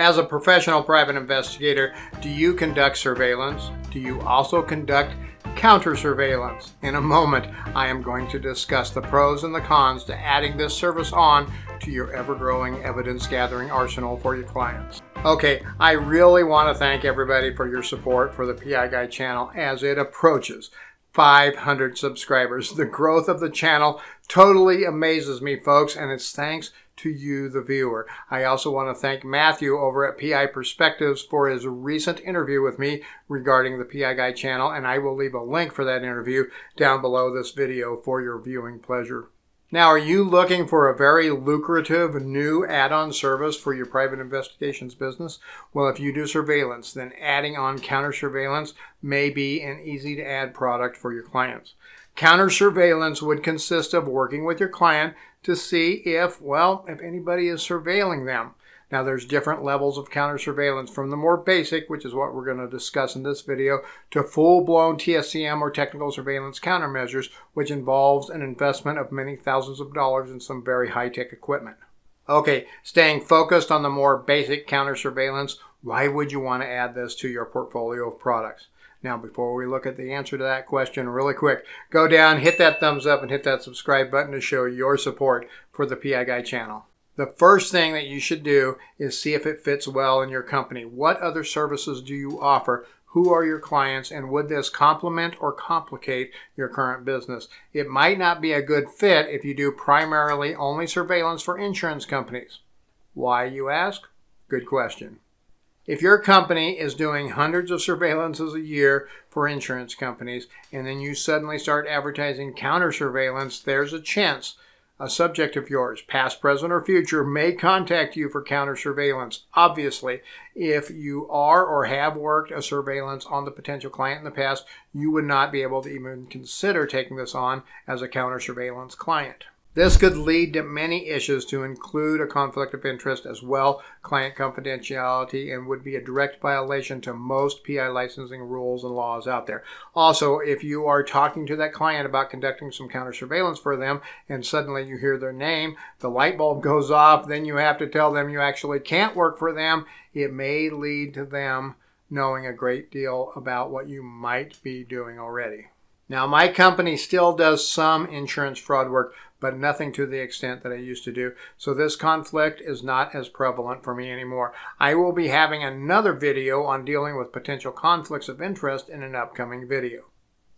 As a professional private investigator, do you conduct surveillance? Do you also conduct counter surveillance? In a moment, I am going to discuss the pros and the cons to adding this service on to your ever-growing evidence-gathering arsenal for your clients. Okay, I really want to thank everybody for your support for the PI Guy channel as it approaches 500 subscribers. The growth of the channel totally amazes me, folks, and it's thanks to you, the viewer. I also want to thank Matthew over at PI Perspectives for his recent interview with me regarding the PI Guy channel, and I will leave a link for that interview down below this video for your viewing pleasure. Now, are you looking for a very lucrative new add-on service for your private investigations business? Well, if you do surveillance, then adding on counter surveillance may be an easy-to-add product for your clients. Counter surveillance would consist of working with your client to see if anybody is surveilling them. Now, there's different levels of counter surveillance, from the more basic, which is what we're going to discuss in this video, to full-blown TSCM or technical surveillance countermeasures, which involves an investment of many thousands of dollars in some very high-tech equipment. Okay, staying focused on the more basic counter surveillance, why would you want to add this to your portfolio of products? Now, before we look at the answer to that question really quick, go down, hit that thumbs up, and hit that subscribe button to show your support for the PI Guy channel. The first thing that you should do is see if it fits well in your company. What other services do you offer? Who are your clients? And would this complement or complicate your current business? It might not be a good fit if you do primarily only surveillance for insurance companies. Why, you ask? Good question. If your company is doing hundreds of surveillances a year for insurance companies, and then you suddenly start advertising counter surveillance, there's a chance a subject of yours, past, present, or future, may contact you for counter surveillance. Obviously, if you are or have worked a surveillance on the potential client in the past, you would not be able to even consider taking this on as a counter surveillance client. This could lead to many issues, to include a conflict of interest as well, client confidentiality, and would be a direct violation to most PI licensing rules and laws out there. Also, if you are talking to that client about conducting some counter surveillance for them and suddenly you hear their name, the light bulb goes off, then you have to tell them you actually can't work for them. It may lead to them knowing a great deal about what you might be doing already. Now, my company still does some insurance fraud work, but nothing to the extent that I used to do. So this conflict is not as prevalent for me anymore. I will be having another video on dealing with potential conflicts of interest in an upcoming video.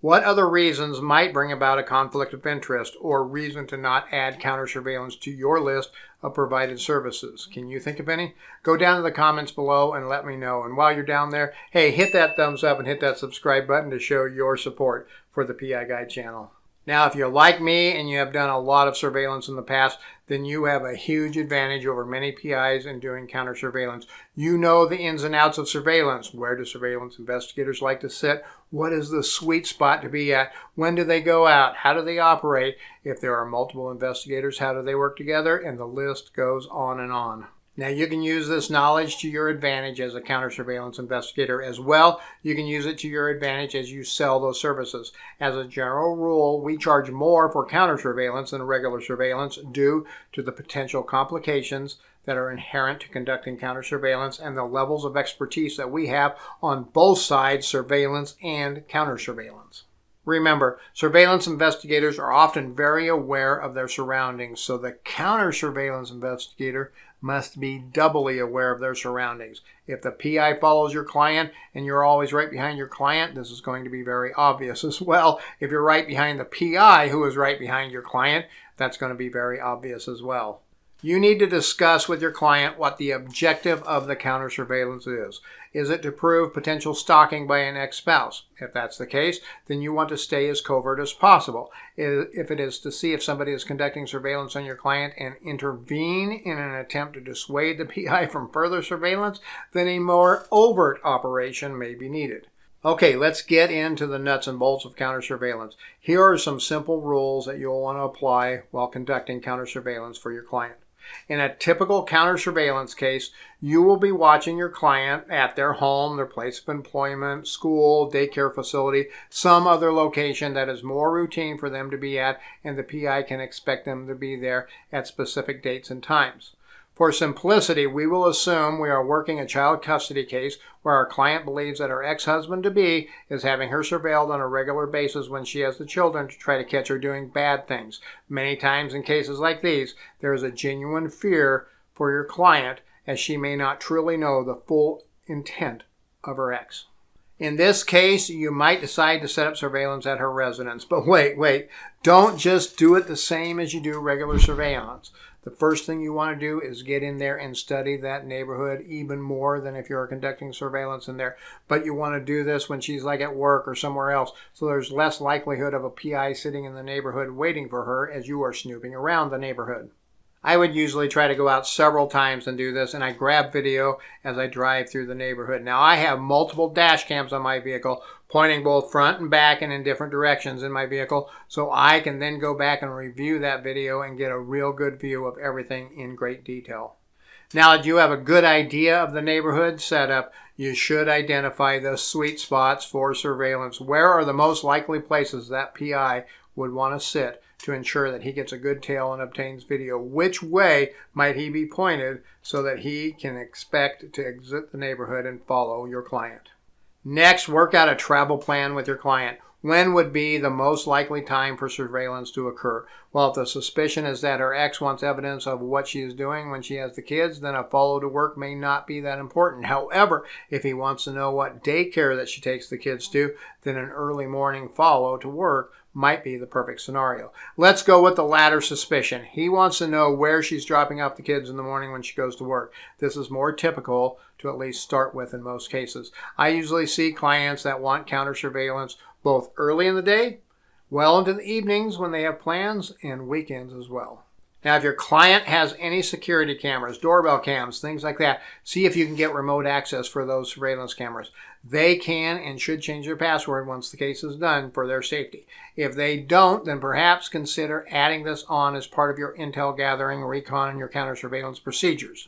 What other reasons might bring about a conflict of interest or reason to not add counter surveillance to your list of provided services? Can you think of any? Go down to the comments below and let me know. And while you're down there, hey, hit that thumbs up and hit that subscribe button to show your support for the PI Guy channel. Now, if you're like me and you have done a lot of surveillance in the past, then you have a huge advantage over many PIs in doing counter surveillance. You know the ins and outs of surveillance. Where do surveillance investigators like to sit? What is the sweet spot to be at? When do they go out? How do they operate? If there are multiple investigators, how do they work together? And the list goes on and on. Now, you can use this knowledge to your advantage as a counter surveillance investigator as well. You can use it to your advantage as you sell those services. As a general rule, we charge more for counter surveillance than regular surveillance due to the potential complications that are inherent to conducting counter surveillance and the levels of expertise that we have on both sides, surveillance and counter surveillance. Remember, surveillance investigators are often very aware of their surroundings, so the counter surveillance investigator must be doubly aware of their surroundings. If the PI follows your client and you're always right behind your client, this is going to be very obvious as well. If you're right behind the PI who is right behind your client, that's going to be very obvious as well. You need to discuss with your client what the objective of the counter surveillance is. Is it to prove potential stalking by an ex-spouse? If that's the case, then you want to stay as covert as possible. If it is to see if somebody is conducting surveillance on your client and intervene in an attempt to dissuade the PI from further surveillance, then a more overt operation may be needed. Okay, let's get into the nuts and bolts of counter surveillance. Here are some simple rules that you'll want to apply while conducting counter surveillance for your client. In a typical counter surveillance case, you will be watching your client at their home, their place of employment, school, daycare facility, some other location that is more routine for them to be at, and the PI can expect them to be there at specific dates and times. For simplicity, we will assume we are working a child custody case where our client believes that her ex-husband-to-be is having her surveilled on a regular basis when she has the children to try to catch her doing bad things. Many times in cases like these, there is a genuine fear for your client as she may not truly know the full intent of her ex. In this case, you might decide to set up surveillance at her residence. But wait, don't just do it the same as you do regular surveillance. The first thing you want to do is get in there and study that neighborhood even more than if you're conducting surveillance in there. But you want to do this when she's like at work or somewhere else, so there's less likelihood of a PI sitting in the neighborhood waiting for her as you are snooping around the neighborhood. I would usually try to go out several times and do this, and I grab video as I drive through the neighborhood. Now, I have multiple dash cams on my vehicle, pointing both front and back and in different directions in my vehicle, so I can then go back and review that video and get a real good view of everything in great detail. Now that you have a good idea of the neighborhood setup, you should identify the sweet spots for surveillance. Where are the most likely places that PI would want to sit to ensure that he gets a good tail and obtains video? Which way might he be pointed so that he can expect to exit the neighborhood and follow your client? Next, work out a travel plan with your client. When would be the most likely time for surveillance to occur? Well, if the suspicion is that her ex wants evidence of what she is doing when she has the kids, then a follow to work may not be that important. However, if he wants to know what daycare that she takes the kids to, then an early morning follow to work might be the perfect scenario. Let's go with the latter suspicion. He wants to know where she's dropping off the kids in the morning when she goes to work. This is more typical to at least start with in most cases. I usually see clients that want counter surveillance both early in the day, well into the evenings when they have plans, and weekends as well. Now, if your client has any security cameras, doorbell cams, things like that, see if you can get remote access for those surveillance cameras. They can and should change their password once the case is done for their safety. If they don't, then perhaps consider adding this on as part of your intel gathering, recon, and your counter surveillance procedures.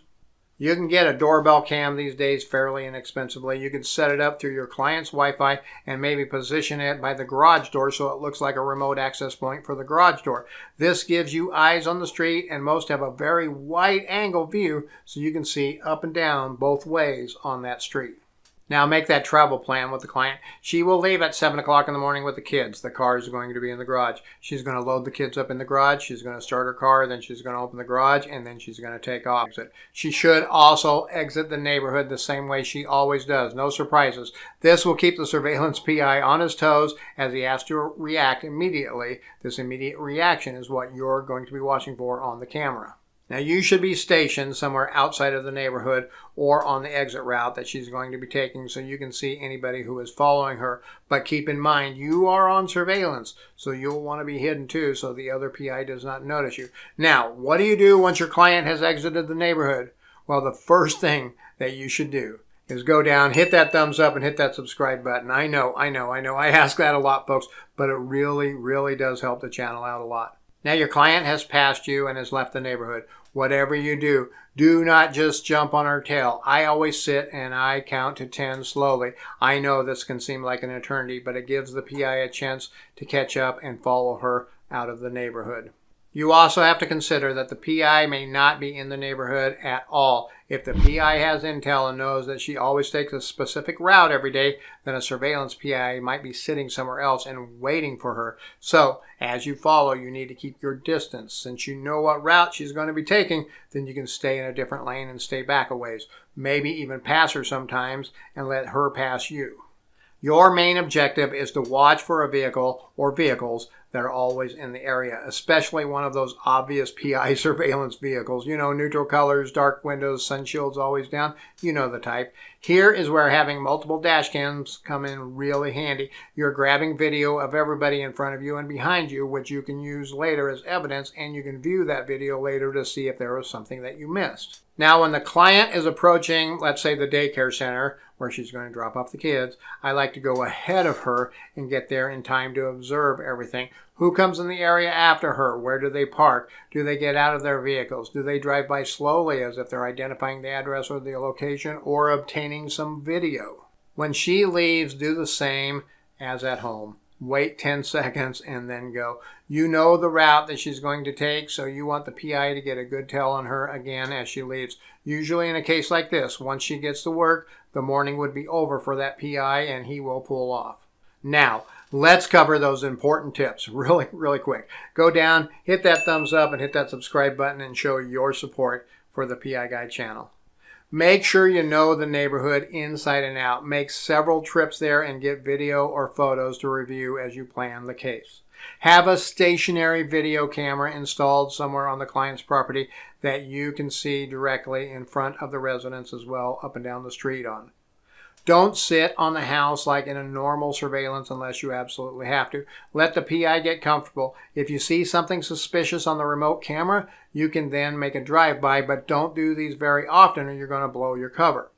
You can get a doorbell cam these days fairly inexpensively. You can set it up through your client's Wi-Fi and maybe position it by the garage door so it looks like a remote access point for the garage door. This gives you eyes on the street, and most have a very wide angle view so you can see up and down both ways on that street. Now make that travel plan with the client. She will leave at 7 o'clock in the morning with the kids. The car is going to be in the garage. She's going to load the kids up in the garage. She's going to start her car. Then she's going to open the garage. And then she's going to take off. She should also exit the neighborhood the same way she always does. No surprises. This will keep the surveillance PI on his toes as he has to react immediately. This immediate reaction is what you're going to be watching for on the camera. Now, you should be stationed somewhere outside of the neighborhood or on the exit route that she's going to be taking so you can see anybody who is following her. But keep in mind, you are on surveillance, so you'll want to be hidden too so the other PI does not notice you. Now, what do you do once your client has exited the neighborhood? Well, the first thing that you should do is go down, hit that thumbs up, and hit that subscribe button. I know. I ask that a lot, folks, but it really does help the channel out a lot. Now your client has passed you and has left the neighborhood. Whatever you do, do not just jump on her tail. I always sit and I count to 10 slowly. I know this can seem like an eternity, but it gives the PI a chance to catch up and follow her out of the neighborhood. You also have to consider that the PI may not be in the neighborhood at all. If the PI has intel and knows that she always takes a specific route every day, then a surveillance PI might be sitting somewhere else and waiting for her. So, as you follow, you need to keep your distance. Since you know what route she's going to be taking, then you can stay in a different lane and stay back a ways. Maybe even pass her sometimes and let her pass you. Your main objective is to watch for a vehicle or vehicles that are always in the area, especially one of those obvious PI surveillance vehicles. You know, neutral colors, dark windows, sun shields always down. You know the type. Here is where having multiple dash cams come in really handy. You're grabbing video of everybody in front of you and behind you, which you can use later as evidence, and you can view that video later to see if there was something that you missed. Now, when the client is approaching, let's say, the daycare center, where she's going to drop off the kids, I like to go ahead of her and get there in time to observe everything. Who comes in the area after her? Where do they park? Do they get out of their vehicles? Do they drive by slowly as if they're identifying the address or the location or obtaining some video? When she leaves, do the same as at home. Wait 10 seconds and then go. You know the route that she's going to take, so you want the PI to get a good tell on her again as she leaves. Usually in a case like this, once she gets to work, the morning would be over for that PI and he will pull off. Now, let's cover those important tips really quick. Go down, hit that thumbs up, and hit that subscribe button and show your support for the PI Guy channel. Make sure you know the neighborhood inside and out. Make several trips there and get video or photos to review as you plan the case. Have a stationary video camera installed somewhere on the client's property that you can see directly in front of the residence as well, up and down the street on. Don't sit on the house like in a normal surveillance unless you absolutely have to. Let the PI get comfortable. If you see something suspicious on the remote camera, you can then make a drive-by, but don't do these very often or you're going to blow your cover.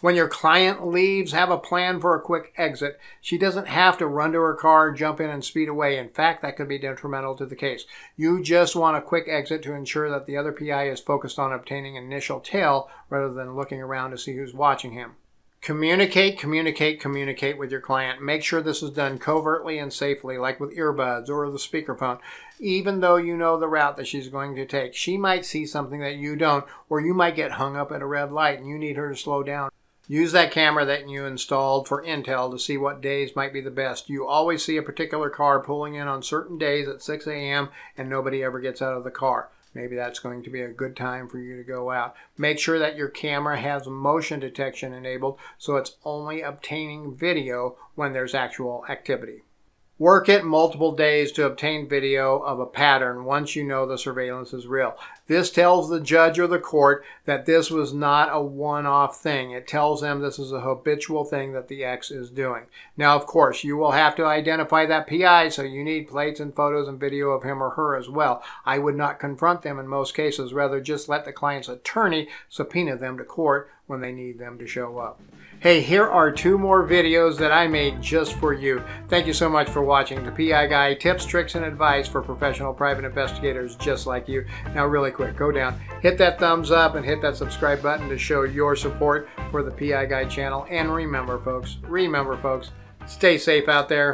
When your client leaves, have a plan for a quick exit. She doesn't have to run to her car, jump in, and speed away. In fact, that could be detrimental to the case. You just want a quick exit to ensure that the other PI is focused on obtaining initial tail rather than looking around to see who's watching him. Communicate with your client. Make sure this is done covertly and safely, like with earbuds or the speakerphone. Even though you know the route that she's going to take, she might see something that you don't, or you might get hung up at a red light and you need her to slow down. Use that camera that you installed for intel to see what days might be the best. You always see a particular car pulling in on certain days at 6 a.m. and nobody ever gets out of the car. Maybe that's going to be a good time for you to go out. Make sure that your camera has motion detection enabled so it's only obtaining video when there's actual activity. Work it multiple days to obtain video of a pattern once you know the surveillance is real. This tells the judge or the court that this was not a one-off thing. It tells them this is a habitual thing that the X is doing. Now, of course, you will have to identify that PI, so you need plates and photos and video of him or her as well. I would not confront them in most cases. Rather, just let the client's attorney subpoena them to court when they need them to show up. Hey, here are 2 more videos that I made just for you. Thank you so much for watching the PI Guy, tips, tricks, and advice for professional private investigators just like you. Now, really quick, go down, hit that thumbs up, and hit that subscribe button to show your support for the PI Guy channel. And remember, folks, stay safe out there.